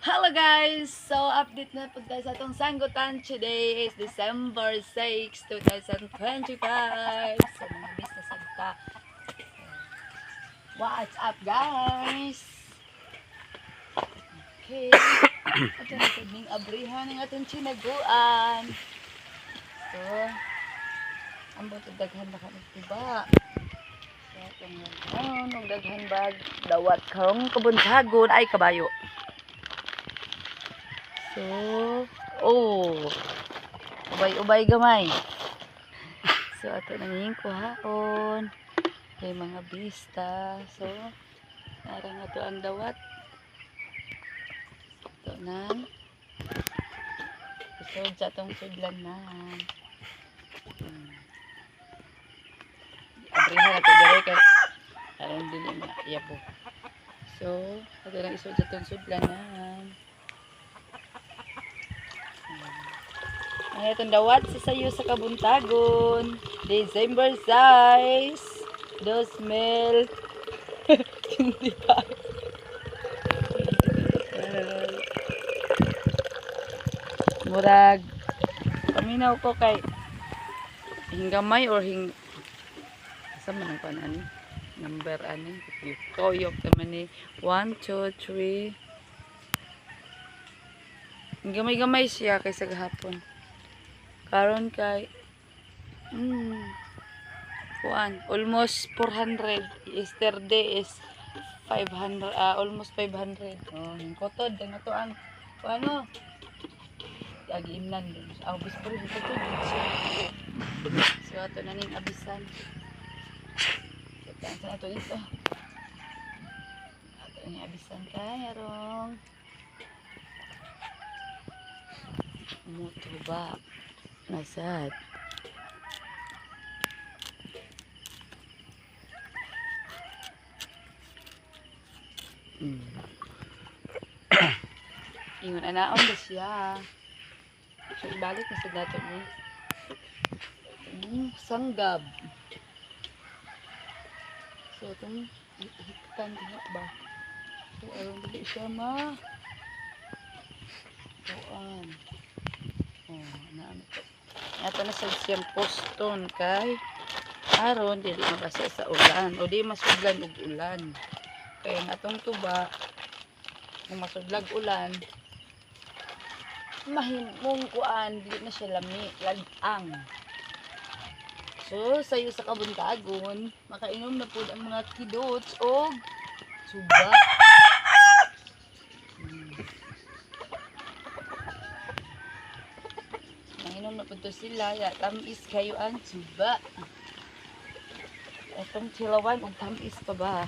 Hello guys! So, update na po tayo sa itong sanggutan. Today is December 6, 2025. So, mga business agta. What's up guys? Okay. Ito na sabing abrihan ng atong chinaguan. So, ang buto daghan ba kami diba? So, itong daghan bag. Dawat karong kabuntagon ay kabayo. So, ubay-ubay gamay. So, ato na yung kuhaon. May mga bista. So, narang ato ang dawat. Ito na. Isod sa itong sudlan na. Abrihan nato dere kay aron dili na iyapo. So, ato na isod sa itong sudlan na. Ay, itong dawat sa sayo sa kabuntagon. December 6. 2000. Hindi pa. Murag. Paminaw ko kay hinggamay or asa man ang panan? Number ani? Toyok naman ni 1, 2, 3. Hinggamay-gamay siya kaysa gahapon. Karon kay almost 400. Yesterday is 500, almost 500. Oh, hingkotod ang ato ang ano? Agi-imnan din. August pa rin hingkotod siya. So ato na ning abisan. Kita sa ato dito. Ato ni abisan kay arong moto ba? Nasad. Ingon anaon ba siya? So ibalik na sa dato mo. Sanggab. So itong hikitan ba? So aron dili siya ma. Kuan. Naano to. Ato na sa siyang poston kay aron dili mabasa sa ulan o di masudlan og ulan. Kaya nga atong tuba kung masudlag ulan mahimong kuan dili na siya lami lag-ang. So sayo sa kabuntagon makainom na pud ang mga kidots og suba. Manginom na punto sila, ya tamis kayo ang suba. Itong chilawan, ang tamis pa ba?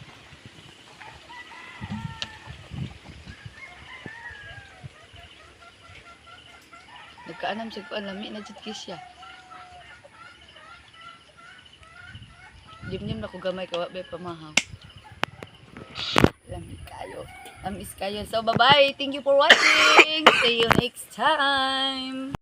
Nagkaanam siya ko, lami na dyan kisya. Dim-dim na ko gamay, kawabay pamahaw. Lami kayo. Tamis kayo. So, bye-bye. Thank you for watching. See you next time.